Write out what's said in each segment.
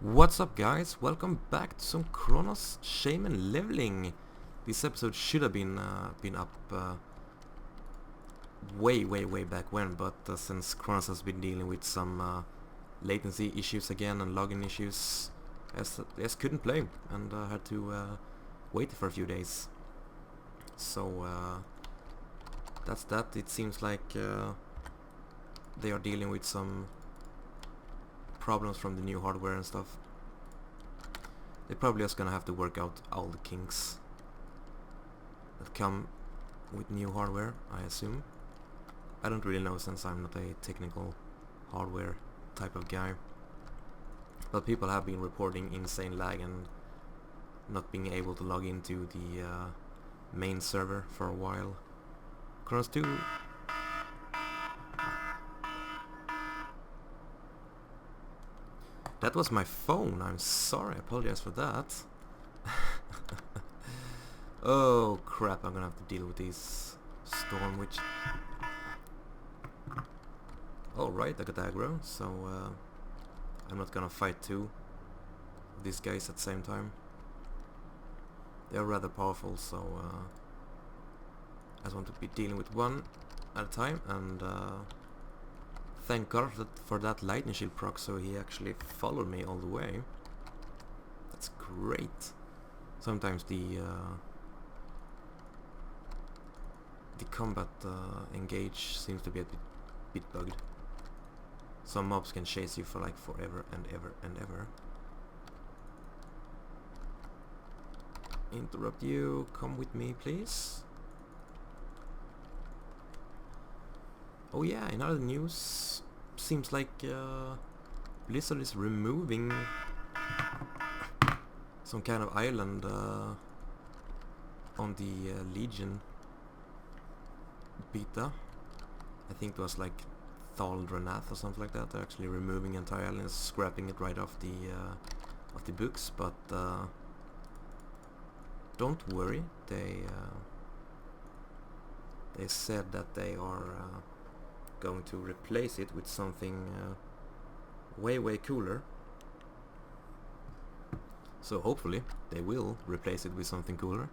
What's up, guys? Welcome back to some Kronos Shaman leveling. This episode should have been up way back when, but since Kronos has been dealing with some latency issues again and login issues, I just couldn't play and had to wait for a few days. So that's that. It seems like they are dealing with some problems from the new hardware and stuff. They're probably just gonna have to work out all the kinks that come with new hardware, I assume. I don't really know since I'm not a technical hardware type of guy. But people have been reporting insane lag and not being able to log into the main server for a while. Kronos 2. That was my phone, I'm sorry, I apologize for that. Oh crap, I'm gonna have to deal with these storm witch. Alright, I got aggro, so I'm not gonna fight two of these guys at the same time. They're rather powerful, so I just want to be dealing with one at a time, and thank God for that lightning shield proc, so he actually followed me all the way. That's great. Sometimes the combat engage seems to be a bit bugged. Some mobs can chase you for like forever and ever and ever. Interrupt you, come with me please. Oh yeah, in other news, seems like Blizzard is removing some kind of island on the Legion beta. I think it was like Thaldranath or something like that. They're actually removing entire island and scrapping it right off the books, but don't worry, they said that they are going to replace it with something way cooler. So hopefully they will replace it with something cooler.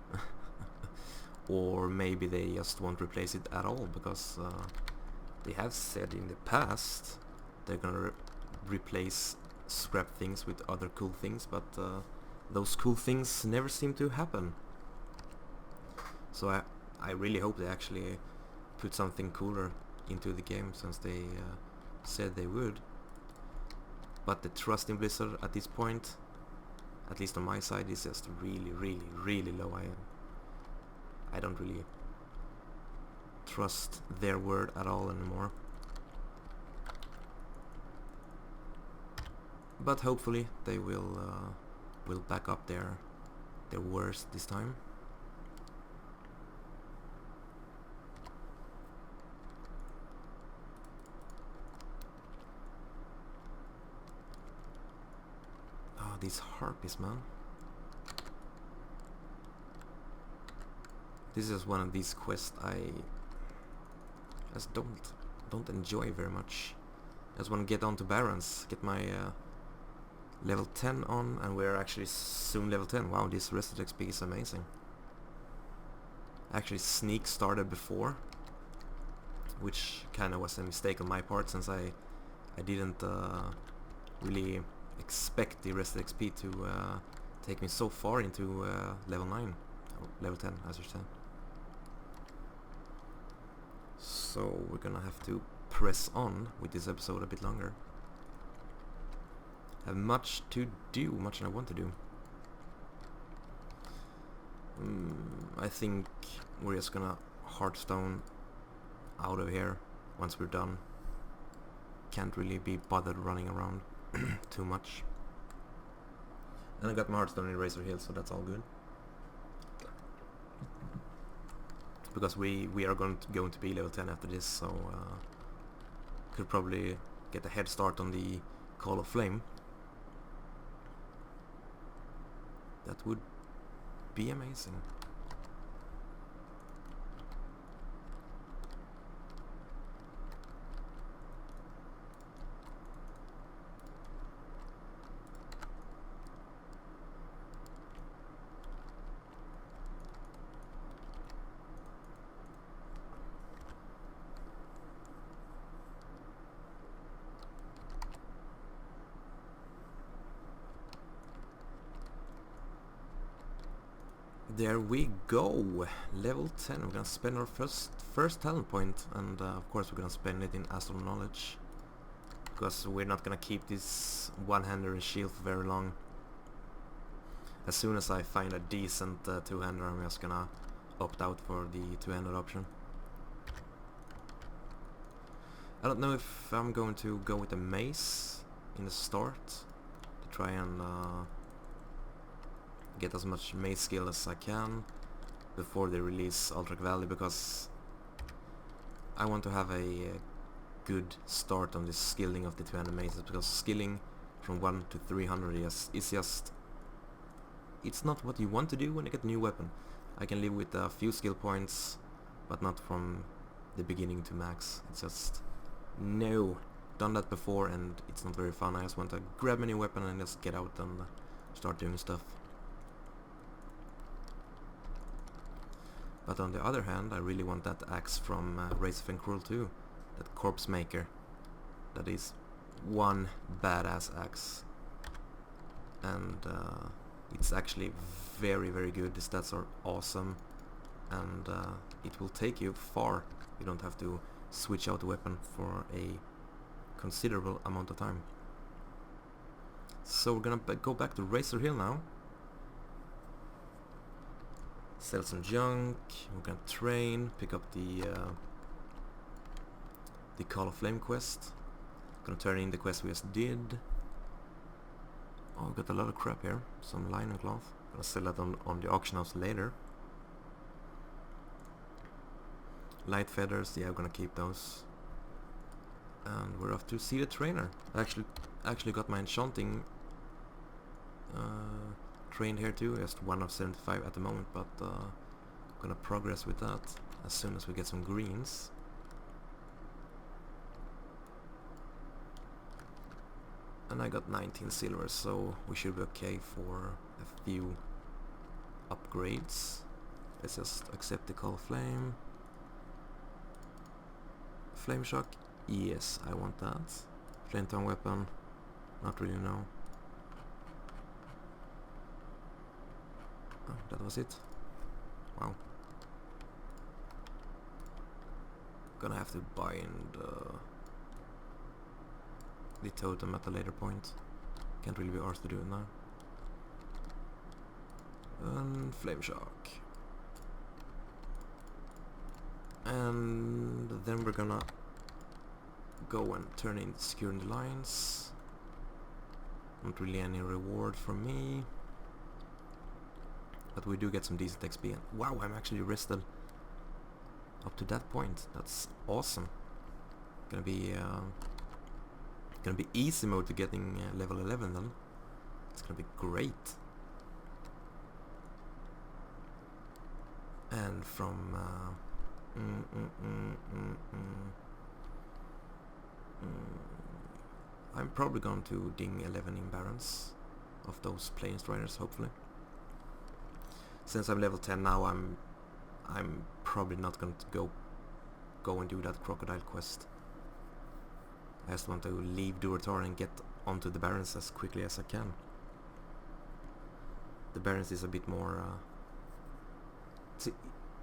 Or maybe they just won't replace it at all, because they have said in the past they're gonna replace scrap things with other cool things, but those cool things never seem to happen. So I really hope they actually put something cooler into the game, since they said they would. But the trust in Blizzard at this point, at least on my side, is just really low. I don't really trust their word at all anymore. But hopefully they will back up their words this time. Oh, these harpies, man. This is one of these quests I just don't enjoy very much. I just want to get on to Barons, get my level 10 on, and we're actually soon level 10. Wow, this rested XP is amazing. Actually, Sneak started before, which kind of was a mistake on my part, since I didn't really expect the rested XP to take me so far into level 9, or level 10 as you said. So we're gonna have to press on with this episode a bit longer. Have much to do, much I want to do. I think we're just gonna Hearthstone out of here once we're done. Can't really be bothered running around too much. And I got my Hearthstone in Razor Hill, so that's all good. Because we are going to be level 10 after this, so could probably get a head start on the Call of Flame. That would be amazing. there we go, level 10. We're gonna spend our first talent point, and of course we're gonna spend it in astral knowledge, because we're not gonna keep this one-hander and shield for very long. As soon as I find a decent two-hander, I'm just gonna opt out for the two-handed option. I don't know if I'm going to go with the mace in the start to try and get as much mace skill as I can before they release Ultrac Valley, because I want to have a good start on this skilling of the two-handed maces, because skilling from 1 to 300 is just... it's not what you want to do when you get a new weapon. I can live with a few skill points, but not from the beginning to max. It's just... no. Done that before and it's not very fun. I just want to grab a new weapon and just get out and start doing stuff. But on the other hand, I really want that axe from Race of Cruel 2, that Corpse Maker. That is one badass axe. And it's actually very, very good. The stats are awesome, and it will take you far. You don't have to switch out the weapon for a considerable amount of time. So we're gonna go back to Razor Hill now. Sell some junk. We're gonna train, pick up the Call of Flame quest. Gonna turn in the quest we just did. Oh, we got a lot of crap here. Some linen cloth. Gonna sell that on the auction house later. Light feathers, yeah, we're gonna keep those. And we're off to see the trainer. I actually got my enchanting trained here too. Just 1 of 75 at the moment, but gonna progress with that as soon as we get some greens. And I got 19 silver, so we should be okay for a few upgrades. Let's just accept the Call of Flame. Flame Shock, yes, I want that. Flame Tongue Weapon, not really, no. Oh, that was it. Wow. Gonna have to buy in the totem at a later point. Can't really be arsed to do it now. And Flame Shock. And then we're gonna go and turn in securing the lines. Not really any reward from me, but we do get some decent XP. And wow, I'm actually rested up to that point. That's awesome. Gonna be easy mode to getting level 11 then. It's gonna be great. And from I'm probably going to ding 11 in Barons of those Plains Riders, hopefully. Since I'm level 10 now, I'm probably not going to go and do that crocodile quest. I just want to leave Durotar and get onto the Barons as quickly as I can. The Barons is a bit more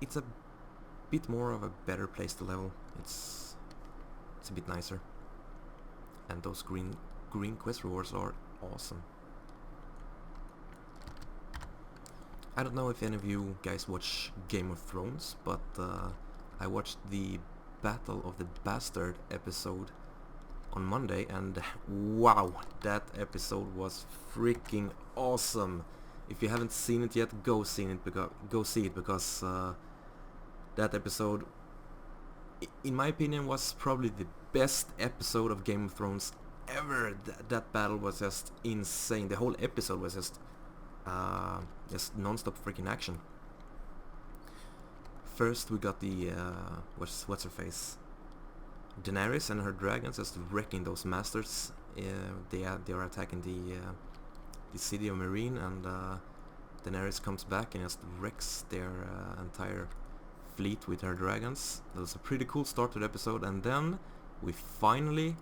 it's a bit more of a better place to level. It's a bit nicer. And those green quest rewards are awesome. I don't know if any of you guys watch Game of Thrones, but I watched the Battle of the Bastard episode on Monday, and wow, that episode was freaking awesome. If you haven't seen it yet, go see it because that episode, in my opinion, was probably the best episode of Game of Thrones ever. That battle was just insane. The whole episode was just non-stop freaking action. First we got the what's her face, Daenerys and her dragons just wrecking those masters. They are attacking the city of Meereen, and Daenerys comes back and just wrecks their entire fleet with her dragons. That was a pretty cool start to the episode, and then we finally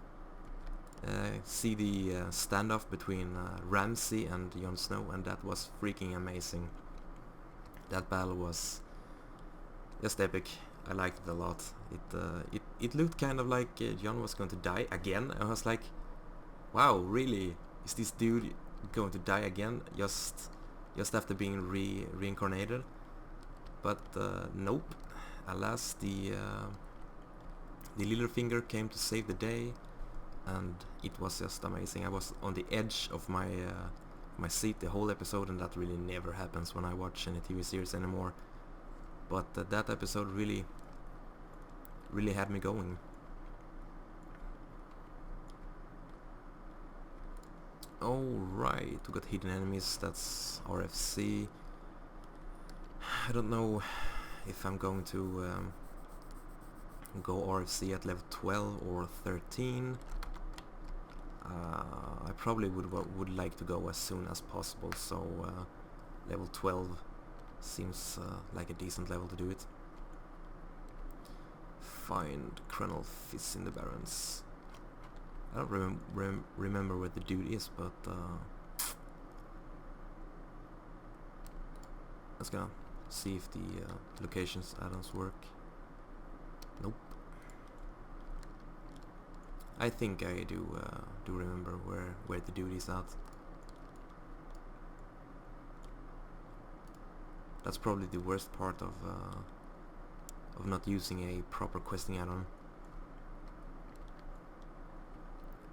see the standoff between Ramsay and Jon Snow, and that was freaking amazing. That battle was just epic. I liked it a lot. It looked kind of like John was going to die again. I was like, wow, really? Is this dude going to die again just after being reincarnated? But nope. Alas, the Littlefinger came to save the day, and it was just amazing. I was on the edge of my seat the whole episode, and that really never happens when I watch any TV series anymore. But that episode really had me going. Alright, we got hidden enemies, that's RFC. I don't know if I'm going to go RFC at level 12 or 13. I probably would like to go as soon as possible, so level 12 seems like a decent level to do it. Find Kronos is in the Barrens. I don't remember where the dude is, but let's go see if the locations add-ons work. Nope. I think I do remember where the dude is at. That's probably the worst part of not using a proper questing add-on.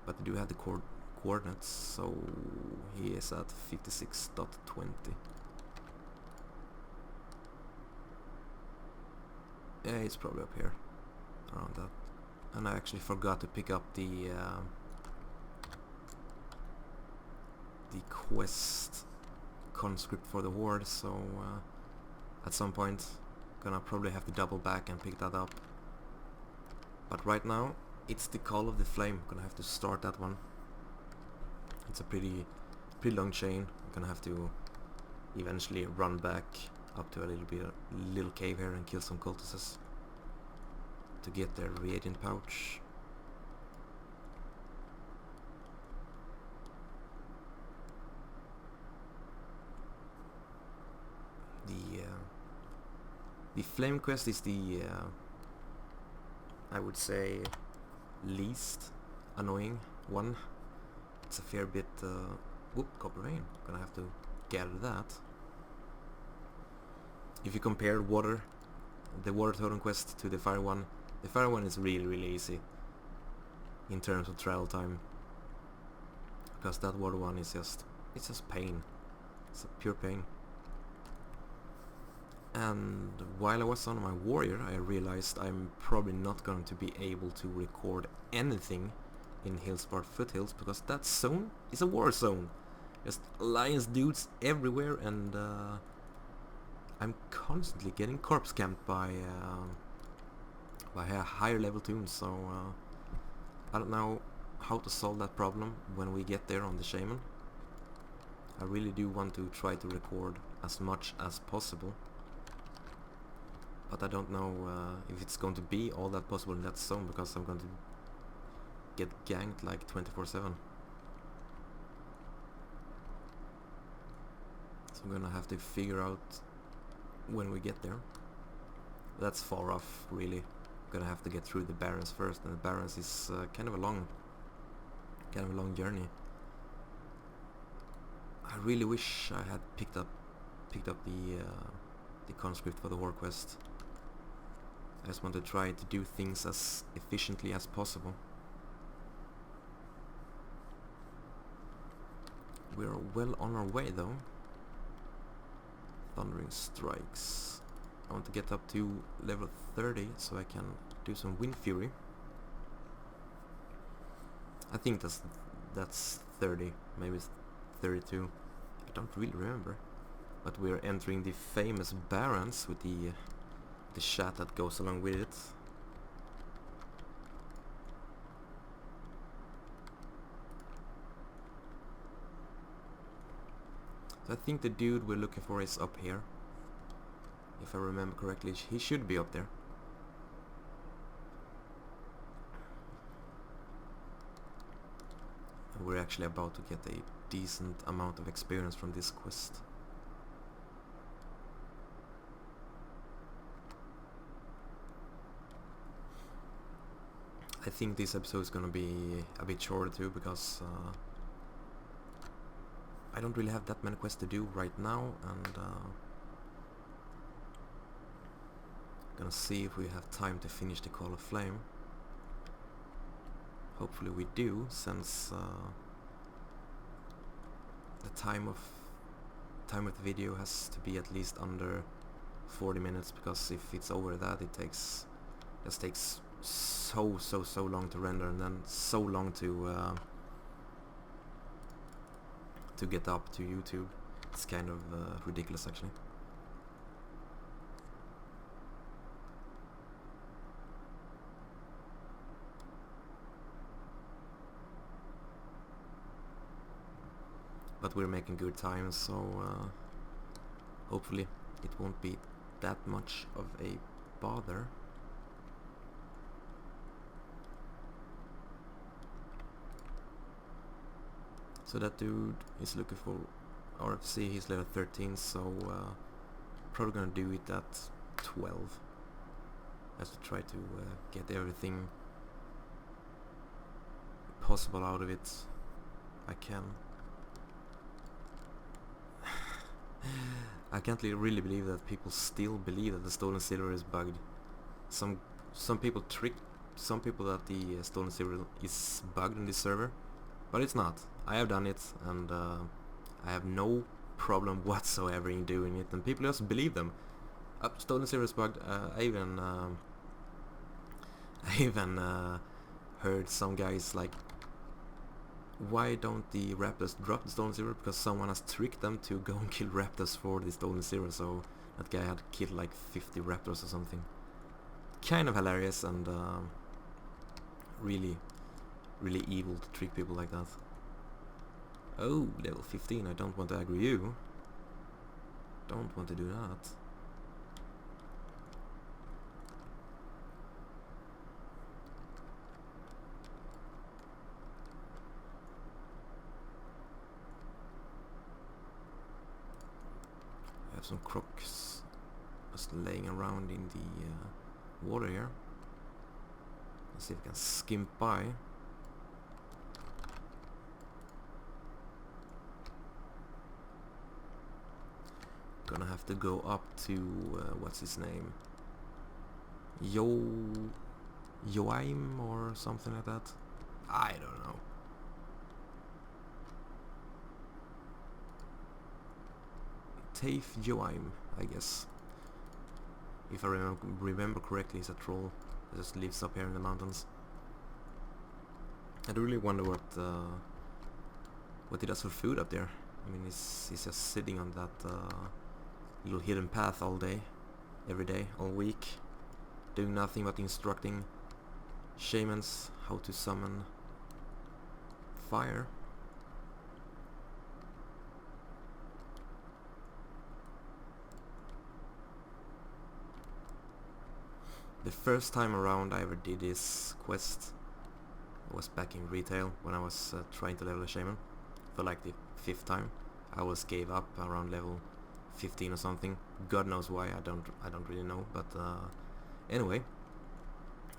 But I do have the coordinates, so he is at 56.20. Yeah, he's probably up here, around that. And I actually forgot to pick up the quest conscript for the horde, so at some point gonna probably have to double back and pick that up. But right now it's the Call of the Flame. Gonna have to start that one. It's a pretty long chain. I'm gonna have to eventually run back up to a little cave here and kill some cultists to get their reagent pouch. The flame quest is the I would say least annoying one. It's a fair bit whoop, copper vein. Gonna have to gather that. If you compare the water totem quest to the fire one, the fire one is really easy in terms of travel time, because that water one is just pain. It's a pure pain. And while I was on my warrior, I realized I'm probably not going to be able to record anything in Hillspart Foothills, because that zone is a war zone. Just alliance dudes everywhere, and I'm constantly getting corpse camped by higher level toons, so I don't know how to solve that problem when we get there on the Shaman. I really do want to try to record as much as possible, but I don't know if it's going to be all that possible in that zone, because I'm going to get ganked like 24/7. So I'm gonna have to figure out when we get there. That's far off, really. I'm gonna have to get through the Barrens first, and the Barrens is kind of a long journey. I really wish I had picked up the conscript for the war quest. I just want to try to do things as efficiently as possible. We're well on our way though. Thundering Strikes. I want to get up to level 30 so I can do some Wind Fury. I think that's 30, maybe it's 32. I don't really remember. But we're entering the famous Barrens with the chat that goes along with it. So I think the dude we're looking for is up here. If I remember correctly, he should be up there. And we're actually about to get a decent amount of experience from this quest. I think this episode is gonna be a bit shorter too, because I don't really have that many quests to do right now, and gonna see if we have time to finish the Call of Flame. Hopefully we do, since the time of the video has to be at least under 40 minutes, because if it's over that, it takes so long to render, and then so long to get up to YouTube. It's kind of ridiculous, actually. But we're making good time, so hopefully it won't be that much of a bother. So that dude is looking for RFC, he's level 13, so probably gonna do it at 12. Has to try to get everything possible out of it I can. I can't really believe that people still believe that the stolen silver is bugged. Some people trick some people that the stolen silver is bugged in this server, but it's not. I have done it, and I have no problem whatsoever in doing it, and people just believe them. Stolen silver is bugged. I even heard some guys like, why don't the raptors drop the stolen silver? Because someone has tricked them to go and kill raptors for the stolen silver, so that guy had killed like 50 raptors or something. Kind of hilarious, and really evil to trick people like that. Oh, level 15, I don't want to aggro you. Don't want to do that. I have some crocs just laying around in the water here. Let's see if I can skim by. Gonna have to go up to what's his name, Joaim or something like that. I don't know. Taif Joaim, I guess. If I remember correctly, he's a troll that just lives up here in the mountains. I really wonder what he does for food up there. I mean, he's just sitting on that little hidden path all day, every day, all week, doing nothing but instructing shamans how to summon fire. The first time around I ever did this quest was back in retail, when I was trying to level a shaman for like the 5th time. I always gave up around level 15 or something. God knows why, I don't really know, but anyway,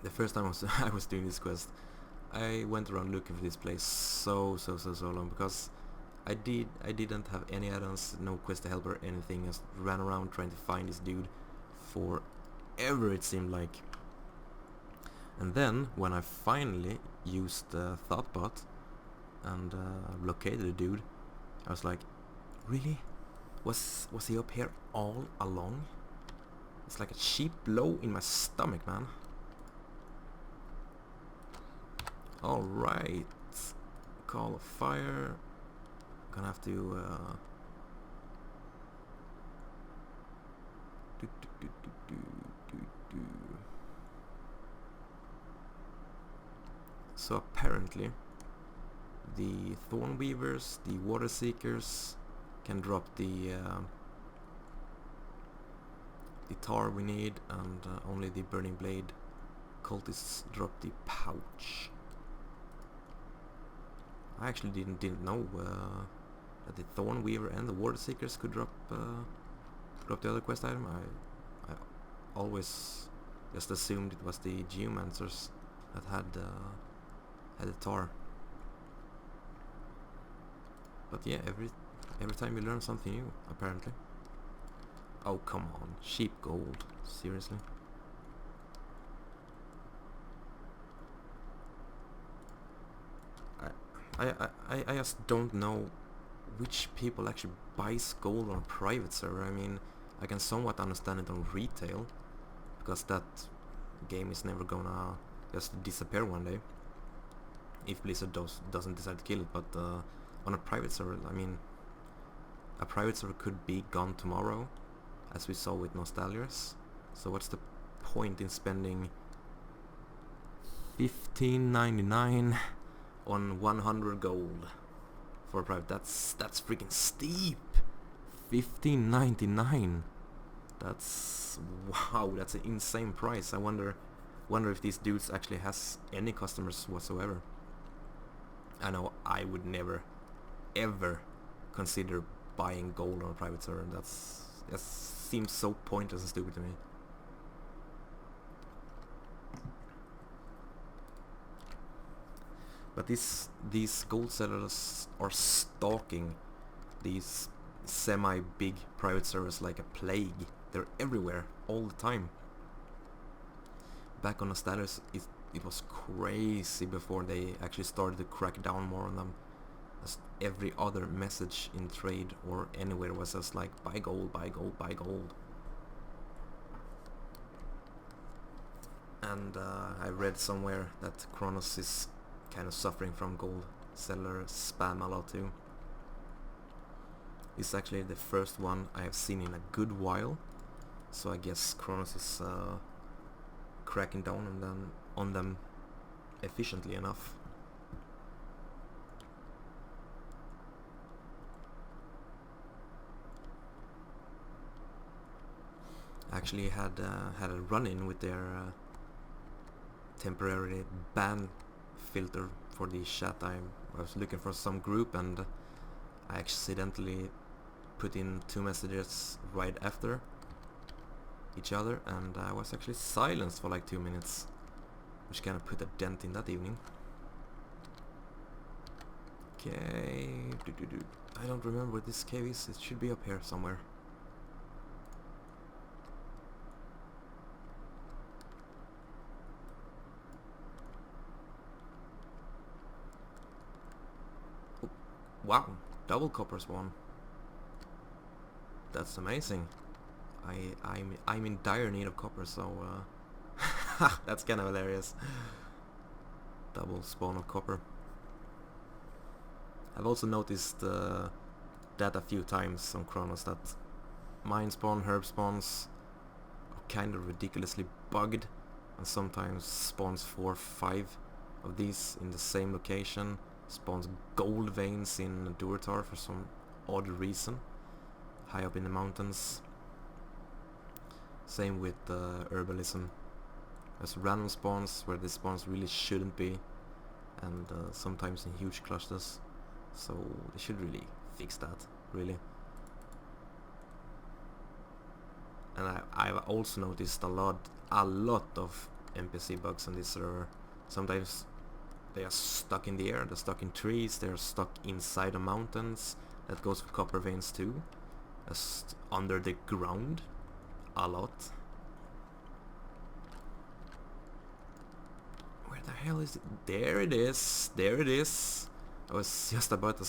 the first time I was doing this quest, I went around looking for this place so long, because I didn't have any add-ons, no quest to help or anything. Just ran around trying to find this dude forever, it seemed like. And then when I finally used Thoughtbot and located the dude, I was like, really? Was he up here all along? It's like a cheap blow in my stomach, man. Alright. Call of fire. Gonna have to So apparently the Thorn Weavers, the Water Seekers, can drop the tar we need, and only the Burning Blade cultists drop the pouch. I actually didn't know that the Thorn Weaver and the Water Seekers could drop the other quest item. I always just assumed it was the Geomancers that had a tar. But yeah, every time you learn something new, apparently. Oh come on, cheap gold, seriously. I just don't know which people actually buys gold on a private server. I mean, I can somewhat understand it on retail, because that game is never gonna just disappear one day if Blizzard doesn't decide to kill it. But on a private server, I mean, a private server could be gone tomorrow, as we saw with Nostalgias. So what's the point in spending $15.99 on 100 gold for a private? That's freaking steep. $15.99. That's wow. That's an insane price. I wonder if these dudes actually has any customers whatsoever. I know I would never ever consider buying gold on a private server. That seems so pointless and stupid to me. But these gold sellers are stalking these semi-big private servers like a plague. They're everywhere all the time. Back on the status, it was crazy before they actually started to crack down more on them. As every other message in trade or anywhere was just like, buy gold, buy gold, buy gold. And I read somewhere that Kronos is kind of suffering from gold seller spam a lot too. It's actually the first one I have seen in a good while, so I guess Kronos is cracking down on them efficiently enough. Actually had a run-in with their temporary ban filter for the chat. I was looking for some group and I accidentally put in 2 messages right after each other, and I was actually silenced for like 2 minutes, which kind of put a dent in that evening. Okay, I don't remember where this cave is. It should be up here somewhere. Oh, wow, double copper spawn. That's amazing. I'm in dire need of copper, so that's kind of hilarious. Double spawn of copper. I've also noticed that a few times on Kronos, that mine spawn, herb spawns are kind of ridiculously bugged, and sometimes spawns 4 or 5 of these in the same location. Spawns gold veins in Durotar for some odd reason, high up in the mountains. Same with herbalism. There's random spawns where the spawns really shouldn't be, and sometimes in huge clusters. So they should really fix that, really. And I've also noticed a lot of NPC bugs on this server. Sometimes they are stuck in the air, they're stuck in trees, they're stuck inside the mountains. That goes for copper veins too. Just under the ground. A lot. Where the hell is it? There it is. There it is. I was just about to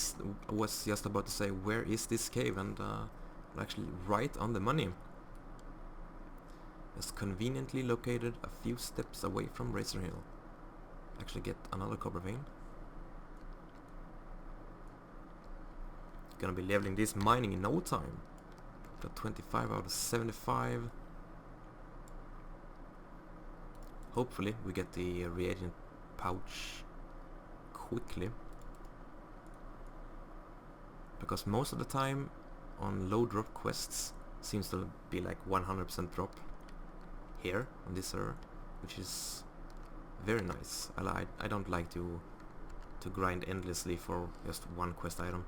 say, where is this cave? And actually right on the money. Just conveniently located a few steps away from Razor Hill. Actually get another copper vein. Gonna be leveling this mining in no time. Got 25 out of 75. Hopefully we get the reagent pouch quickly, because most of the time on low drop quests seems to be like 100% drop here on this server, which is very nice. I don't like to grind endlessly for just one quest item.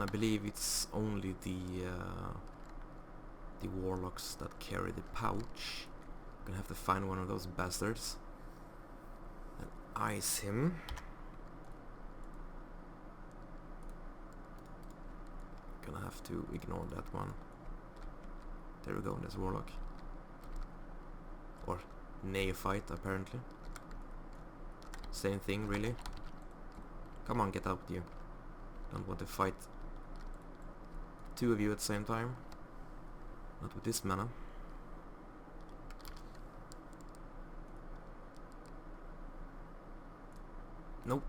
I believe it's only the warlocks that carry the pouch. Gonna have to find one of those bastards and ice him. Gonna have to ignore that one. There we go, there's warlock. Or neophyte, apparently. Same thing, really. Come on, get out with you. Don't want to fight two of you at the same time. Not with this mana. Nope.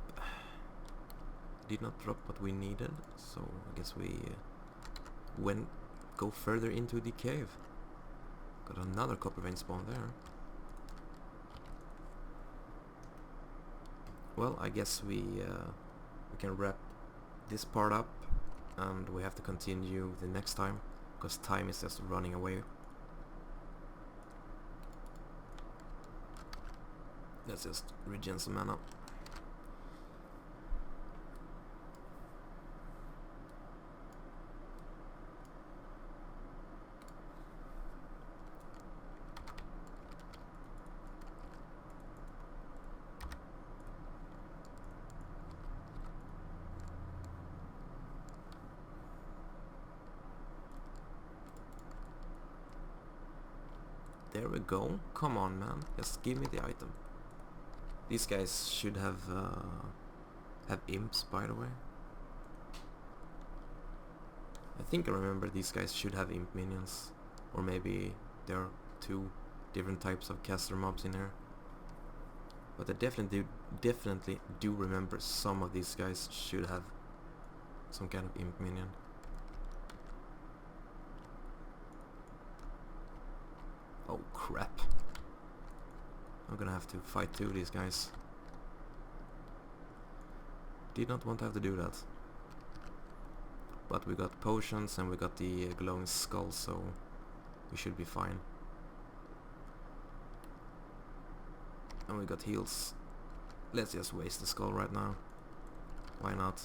Did not drop what we needed, so I guess we go further into the cave. Got another copper vein spawn there. Well, I guess we can wrap this part up, and we have to continue the next time, because time is just running away. Let's just regen some mana. There we go. Come on, man. Just give me the item. These guys should have imps, by the way. I think I remember these guys should have imp minions. Or maybe there are two different types of caster mobs in here. But I definitely do remember some of these guys should have some kind of imp minion. Oh crap. I'm gonna have to fight two of these guys. Did not want to have to do that. But we got potions and we got the glowing skull, so we should be fine. And we got heals. Let's just waste the skull right now. Why not?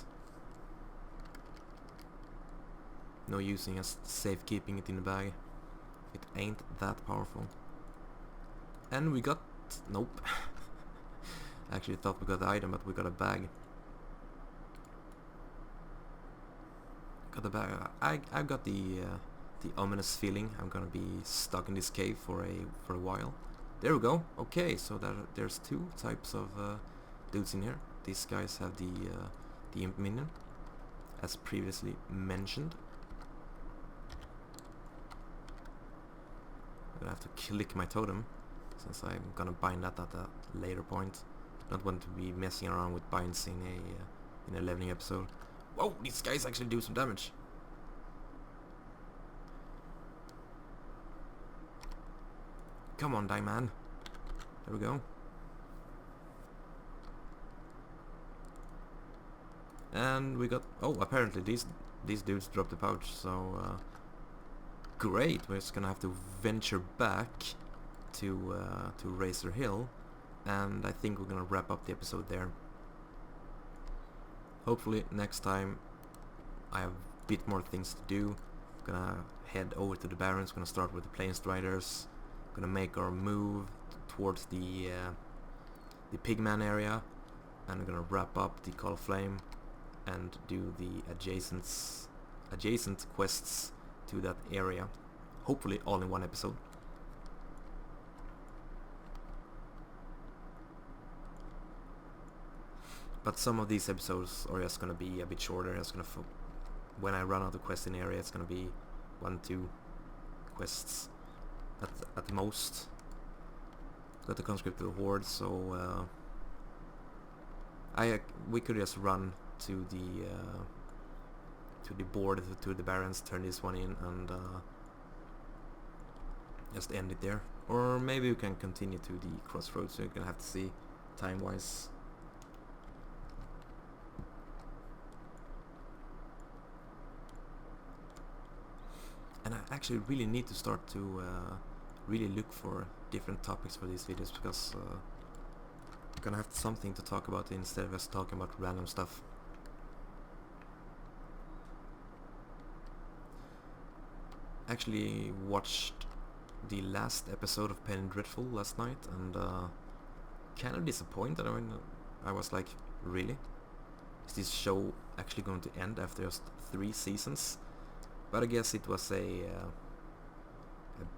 No using as safekeeping it in the bag. It ain't that powerful. And we got... nope. I actually thought we got the item, but we got a bag. Got the bag. I got the ominous feeling I'm gonna be stuck in this cave for a while. There we go. Okay, so there's two types of dudes in here. These guys have the imp minion, as previously mentioned. I'm gonna have to click my totem, since I'm gonna bind that at a later point. Don't want to be messing around with binds in a leveling episode. Whoa, these guys actually do some damage. Come on, die man. There we go. And we got... oh, apparently these dudes dropped the pouch, so... great, we're just gonna have to venture back to Razor Hill, and I think we're gonna wrap up the episode there. Hopefully next time I have a bit more things to do. Gonna head over to the Barrens, gonna start with the Plainstriders, gonna make our move towards the Pigman area, and we're gonna wrap up the Call of Flame and do the adjacent quests to that area, hopefully all in one episode. But some of these episodes are just gonna be a bit shorter. It's gonna when I run out of quests in area, it's gonna be 1-2 quests at most. Got the conscript of the horde, so we could just run to the board, to the Barrens, turn this one in, and just end it there. Or maybe we can continue to the crossroads, so you're gonna have to see time-wise. And I actually really need to start to really look for different topics for these videos, because I'm gonna have something to talk about instead of just talking about random stuff. actually watched the last episode of Penny Dreadful last night, and kind of disappointed. I mean, I was like, really? Is this show actually going to end after just 3 seasons? But I guess it was a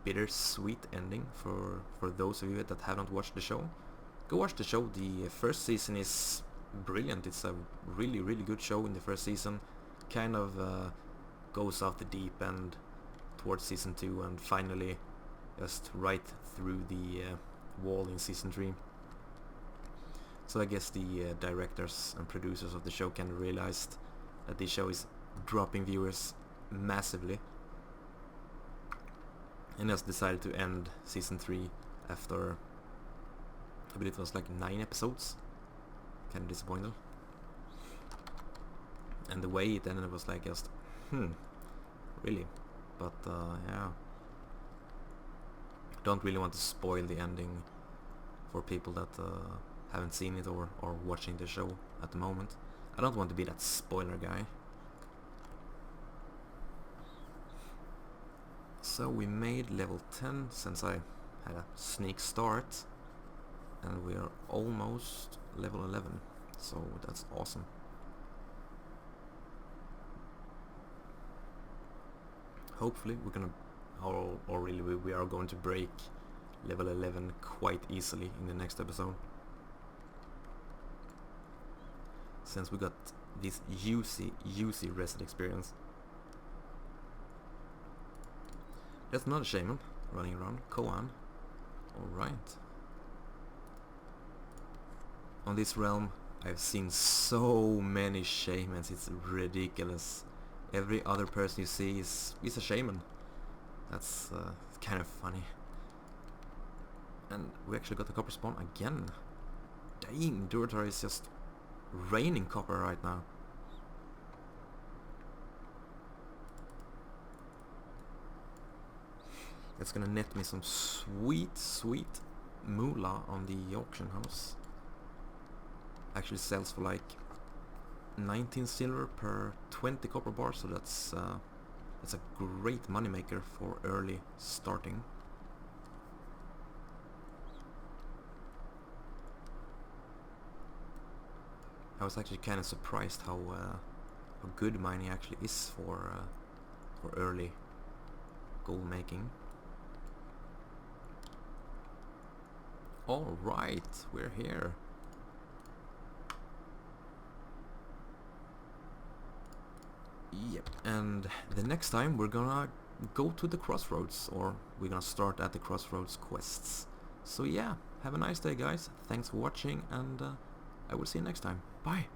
bittersweet ending for those of you that haven't watched the show. Go watch the show. The first season is brilliant. It's a really, really good show in the first season. Kind of goes off the deep end towards season 2 and finally just right through the wall in season 3. So I guess the directors and producers of the show kind of realized that this show is dropping viewers massively, and just decided to end season 3 after, I believe it was like 9 episodes. Kind of disappointed. And the way it ended was like just, really? But yeah. Don't really want to spoil the ending for people that haven't seen it or watching the show at the moment. I don't want to be that spoiler guy. So we made level 10 since I had a sneak start, and we are almost level 11, so that's awesome. Hopefully we're gonna, or really we are going to break level 11 quite easily in the next episode, since we got this juicy reset experience. That's not a shaman running around. Koan. Alright. On this realm I've seen so many shamans, it's ridiculous. Every other person you see is a shaman. That's kind of funny. And we actually got the copper spawn again. Dang, Duratar is just raining copper right now. It's gonna net me some sweet moolah on the auction house. Actually sells for like 19 silver per 20 copper bars, so that's a great moneymaker for early starting. I was actually kind of surprised how good mining actually is for early gold making. Alright, we're here. Yep, and the next time we're gonna go to the crossroads, or we're gonna start at the crossroads quests. So yeah, have a nice day guys, thanks for watching, and I will see you next time. Bye!